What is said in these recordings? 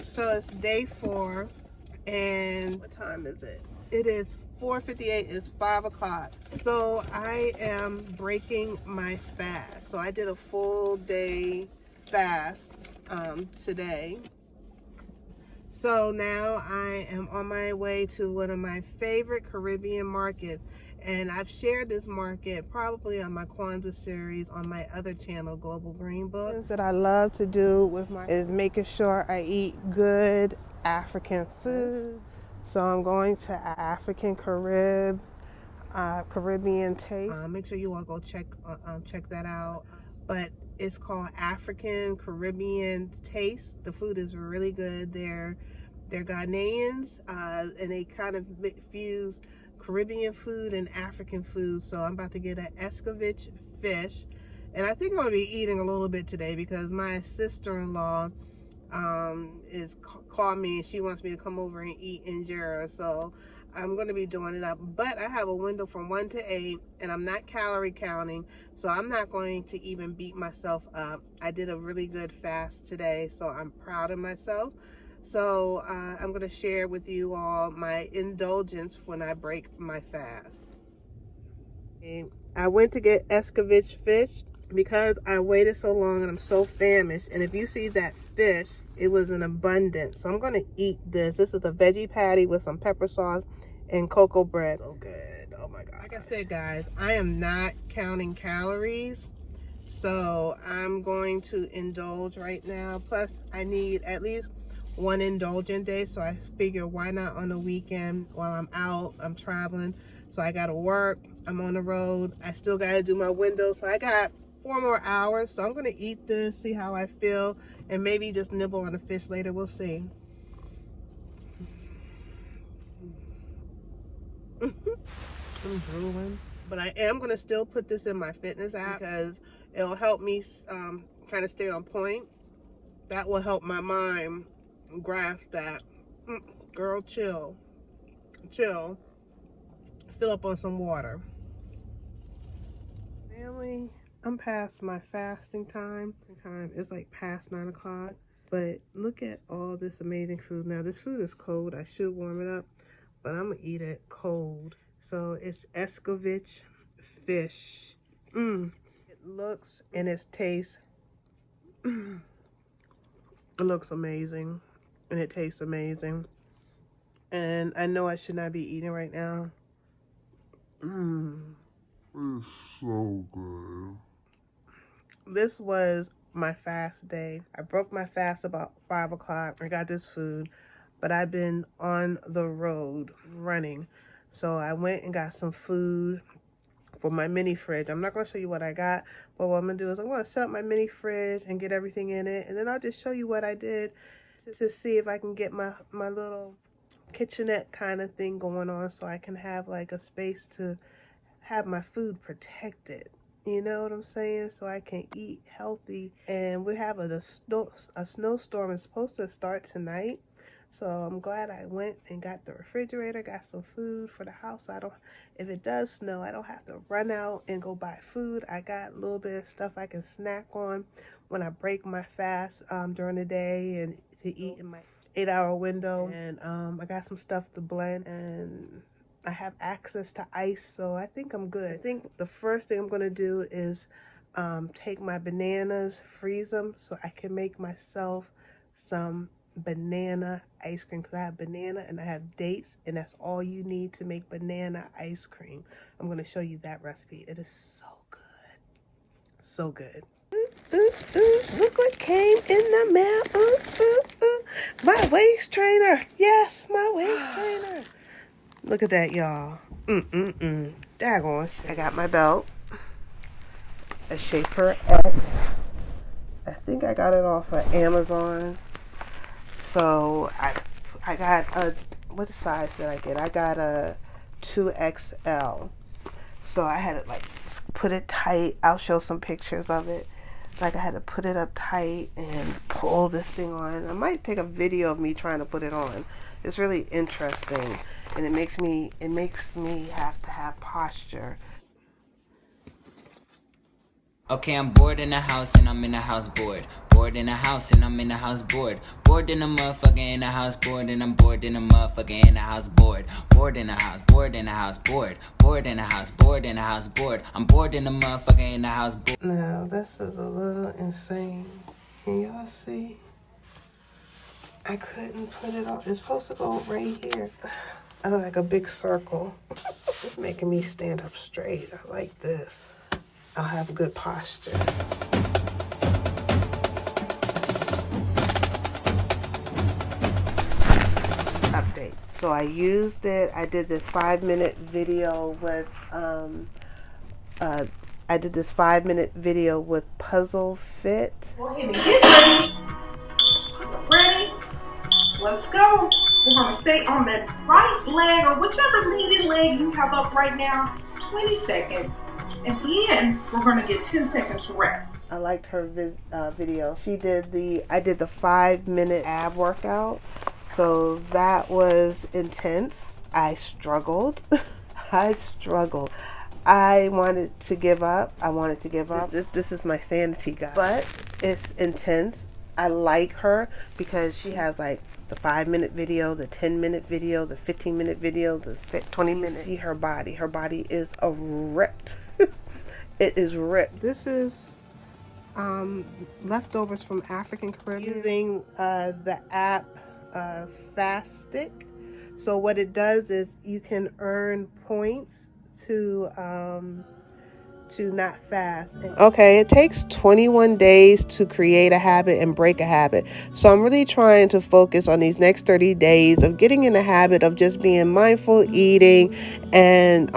So it's day 4, and what time is it? It is 4:58. It's 5 o'clock. So I am breaking my fast. So I did a full day fast today. So now I am on my way to one of my favorite Caribbean markets. And I've shared this market probably on my Kwanzaa series on my other channel, Global Green Book. Things that I love to do with my is making sure I eat good African food. So I'm going to African Caribbean taste. Make sure you all go check that out. But it's called African Caribbean Taste. The food is really good. They're Ghanaians, and they kind of fuse Caribbean food and African food. So I'm about to get an escovitch fish, and I think I'm gonna be eating a little bit today because my sister-in-law is called me and she wants me to come over and eat injera. So I'm going to be doing it up, but I have a window from 1 to 8 and I'm not calorie counting, so I'm not going to even beat myself up. I did a really good fast today, so I'm proud of myself. So I'm going to share with you all my indulgence when I break my fast. And I went to get escovitch fish because I waited so long and I'm so famished. And if you see that fish, it was in abundance. So I'm going to eat this. This is a veggie patty with some pepper sauce and cocoa bread. So good. Oh my God. Like I said, guys, I am not counting calories. So I'm going to indulge right now. Plus, I need at least one indulgent day. So I figure why not on the weekend while I'm out, I'm traveling. So I got to work. I'm on the road. I still got to do my windows. So I got 4 more hours. So I'm going to eat this, see how I feel, and maybe just nibble on the fish later. We'll see. I'm drooling. But I am going to still put this in my fitness app because it'll help me kind of stay on point. That will help my mind grasp that. Girl, chill. Chill. Fill up on some water. Family, I'm past my fasting time. It's like past 9 o'clock. But look at all this amazing food. Now, this food is cold. I should warm it up, but I'm going to eat it cold. So it's escovitch fish. It looks and it tastes. It looks amazing and it tastes amazing. And I know I should not be eating right now. It's so good. This was my fast day. I broke my fast about 5 o'clock. I got this food, but I've been on the road running. So I went and got some food for my mini fridge. I'm not going to show you what I got, but what I'm going to do is I'm going to set up my mini fridge and get everything in it. And then I'll just show you what I did to see if I can get my little kitchenette kind of thing going on so I can have like a space to have my food protected. You know what I'm saying? So I can eat healthy. And we have a snowstorm. It's supposed to start tonight. So I'm glad I went and got the refrigerator, got some food for the house. So if it does snow, I don't have to run out and go buy food. I got a little bit of stuff I can snack on when I break my fast during the day and to eat in my 8-hour window. And I got some stuff to blend, and I have access to ice, so I think I'm good. I think the first thing I'm going to do is take my bananas, freeze them, so I can make myself some banana ice cream, because I have banana and I have dates, and that's all you need to make banana ice cream. I'm going to show you that recipe. It is so good. So good. Look what came in the mail. My waist trainer. Yes, my waist trainer. Look at that, y'all. Daggone shit. I got my belt. A Shaper X. I think I got it off of Amazon. So I got a, what size did I get? I got a 2XL. So I had to like put it tight. I'll show some pictures of it. Like I had to put it up tight and pull this thing on. I might take a video of me trying to put it on. It's really interesting, and it makes me have to have posture. Okay, I'm bored in the house and I'm in the house bored. Bored in the house and I'm in the house bored. Bored in the motherfucker in the house bored and I'm bored in the motherfucker in the house bored. Bored in the house, bored in the house bored. Bored in the house, bored in the house bored. I'm bored in the motherfucker in the house bored. Now this is a little insane. Can y'all see? I couldn't put it on. It's supposed to go right here. I look like a big circle. It's making me stand up straight. I like this. I'll have good posture. Update. So I used it. I did this 5-minute video with Puzzle Fit. Go ahead and get ready. Ready? Let's go. We're going to stay on the right leg or whichever leading leg you have up right now, 20 seconds. And then we're going to get 10 seconds rest. I liked her video. I did the 5-minute ab workout. So that was intense. I struggled. I wanted to give up. This is my sanity, guys. But it's intense. I like her because she has like the 5-minute video, the 10-minute video, the 15-minute video, the 20-minute. See her body. Her body is ripped. It is ripped. This is leftovers from African Caribbean. Using the app Fastic. So what it does is you can earn points to not fast. Okay, it takes 21 days to create a habit and break a habit. So I'm really trying to focus on these next 30 days of getting in the habit of just being mindful eating and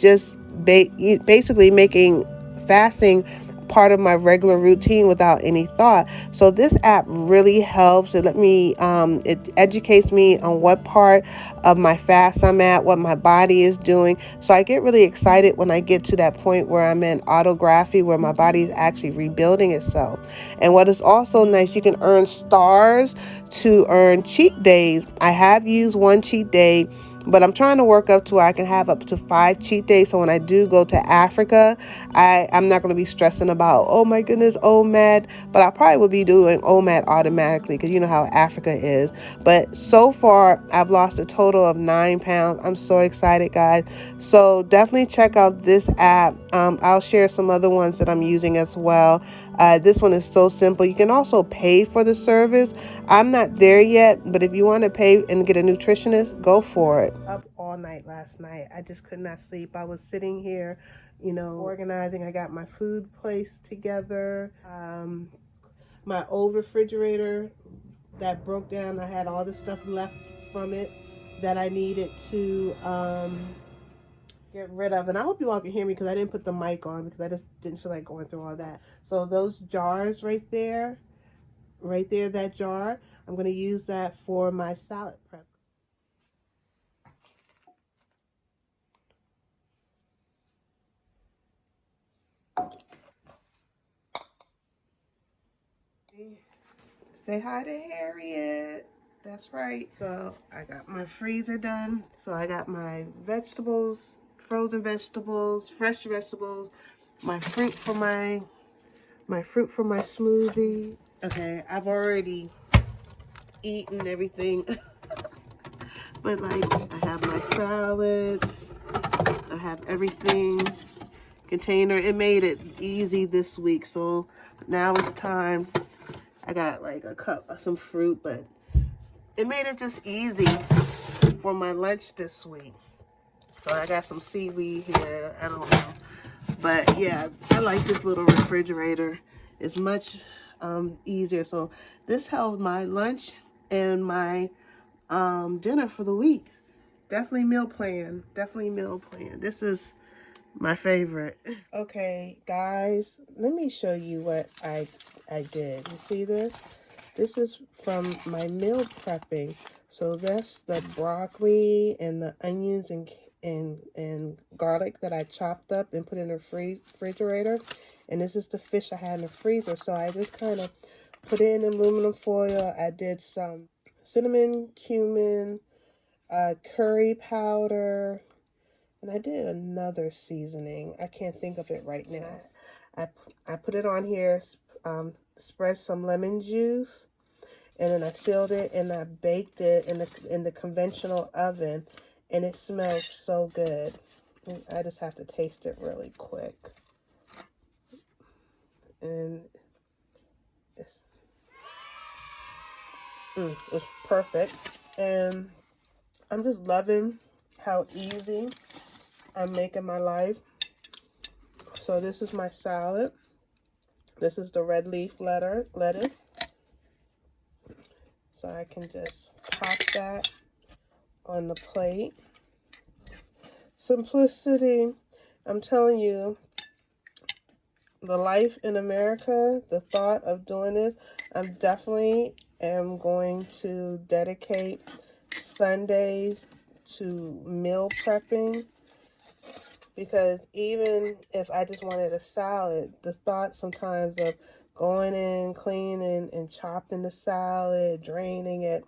just basically making fasting part of my regular routine without any thought. So this app really helps. It it educates me on what part of my fast I'm at, what my body is doing. So I get really excited when I get to that point where I'm in autography, where my body is actually rebuilding itself. And what is also nice, you can earn stars to earn cheat days. I have used one cheat day, but I'm trying to work up to where I can have up to 5 cheat days. So when I do go to Africa, I'm not going to be stressing about, oh my goodness, OMAD. But I probably will be doing OMAD automatically because you know how Africa is. But so far, I've lost a total of 9 pounds. I'm so excited, guys. So definitely check out this app. I'll share some other ones that I'm using as well. This one is so simple. You can also pay for the service. I'm not there yet, but if you want to pay and get a nutritionist, go for it. Up all night last night. I just could not sleep. I was sitting here, organizing. I got my food placed together. My old refrigerator that broke down, I had all the stuff left from it that I needed to get rid of. And I hope you all can hear me because I didn't put the mic on because I just didn't feel like going through all that. So those jars right there, that jar, I'm going to use that for my salad prep. Say hi to Harriet. That's right. So I got my freezer done. So I got my vegetables, frozen vegetables, fresh vegetables, my fruit for my smoothie. Okay, I've already eaten everything. But like I have my salads. I have everything. Container. It made it easy this week. So now it's time. I got like a cup of some fruit, but it made it just easy for my lunch this week. So I got some seaweed here. I don't know. But yeah, I like this little refrigerator. It's much easier. So this held my lunch and my dinner for the week. Definitely meal plan. Definitely meal plan. This is my favorite. Okay, guys, let me show you what I did. You see this? This is from my meal prepping. So that's the broccoli and the onions and garlic that I chopped up and put in the refrigerator. And this is the fish I had in the freezer. So I just kind of put it in aluminum foil. I did some cinnamon, cumin, curry powder, and I did another seasoning. I can't think of it right now. I put it on here, spread some lemon juice, and then I sealed it and I baked it in the conventional oven, and it smells so good. I just have to taste it really quick. And it's perfect. And I'm just loving how easy I'm making my life. So this is my salad. This is the red leaf lettuce. So I can just pop that on the plate. Simplicity. I'm telling you, the life in America, the thought of doing this, I'm definitely am going to dedicate Sundays to meal prepping. Because even if I just wanted a salad, the thought sometimes of going in, cleaning, and chopping the salad, draining it,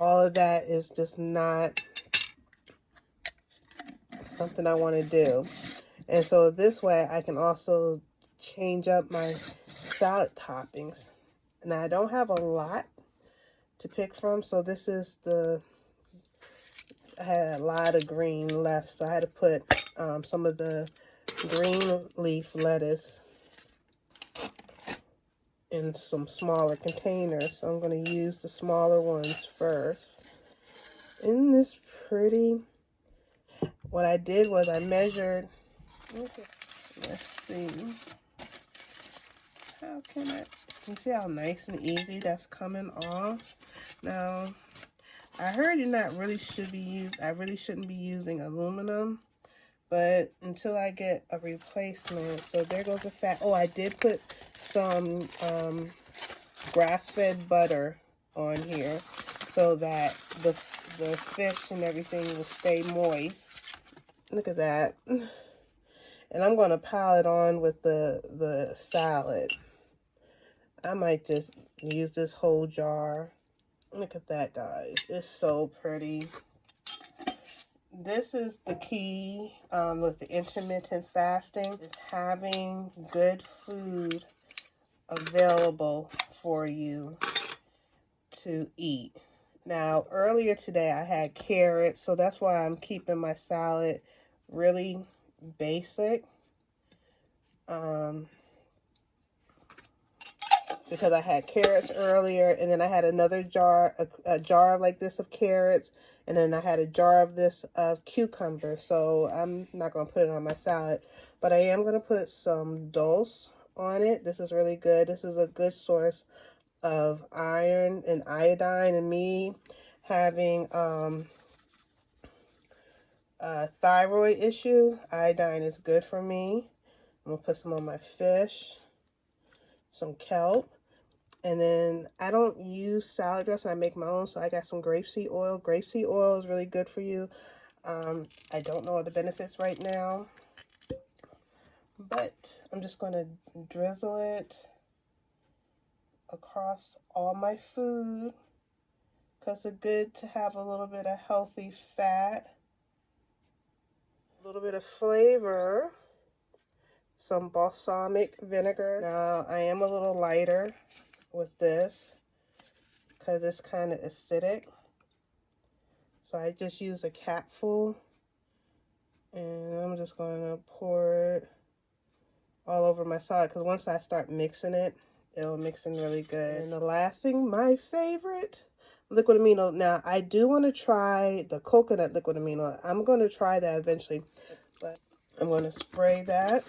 all of that is just not something I want to do. And so this way I can also change up my salad toppings. Now I don't have a lot to pick from, so this is I had a lot of green left, so I had to put some of the green leaf lettuce in some smaller containers. So I'm going to use the smaller ones first. Isn't this pretty? What I did was I measured, let's see, how can you see how nice and easy that's coming off? Now, I heard I really shouldn't be using aluminum, but until I get a replacement. So there goes the fat. Oh, I did put some grass-fed butter on here so that the fish and everything will stay moist. Look at that. And I'm going to pile it on with the salad. I might just use this whole jar. Look at that, guys. It's so pretty. This is the key with the intermittent fasting, is having good food available for you to eat. Now, earlier today I had carrots, so that's why I'm keeping my salad really basic. Because I had carrots earlier, and then I had another jar, a jar like this of carrots, and then I had a jar of this of cucumbers. So I'm not going to put it on my salad, but I am going to put some dulse on it. This is really good. This is a good source of iron and iodine, and me having a thyroid issue, iodine is good for me. I'm going to put some on my fish, some kelp. And then I don't use salad dressing. I make my own, so I got some grapeseed oil. Grapeseed oil is really good for you. I don't know the benefits right now, but I'm just going to drizzle it across all my food because it's good to have a little bit of healthy fat, a little bit of flavor, some balsamic vinegar. Now, I am a little lighter with this because it's kind of acidic, so I just use a capful, and I'm just going to pour it all over my salad because once I start mixing it, it'll mix in really good. And the last thing, my favorite, liquid amino. Now, I do want to try the coconut liquid amino. I'm going to try that eventually, but I'm going to spray that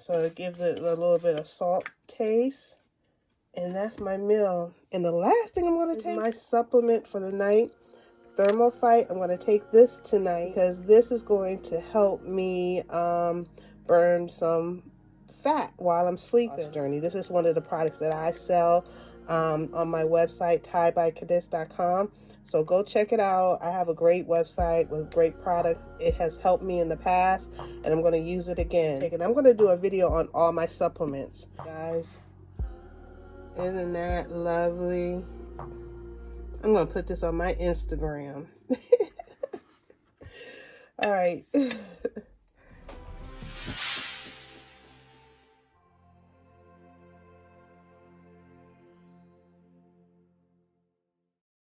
so it gives it a little bit of salt taste. And that's my meal. And the last thing I'm going to take, my supplement for the night, Thermophyte. I'm going to take this tonight because this is going to help me burn some fat while I'm sleeping. This is one of the products that I sell on my website, tiebycuties.com. So go check it out. I have a great website with great products. It has helped me in the past, and I'm going to use it again. And I'm going to do a video on all my supplements. Guys, isn't that lovely? I'm going to put this on my Instagram. All right.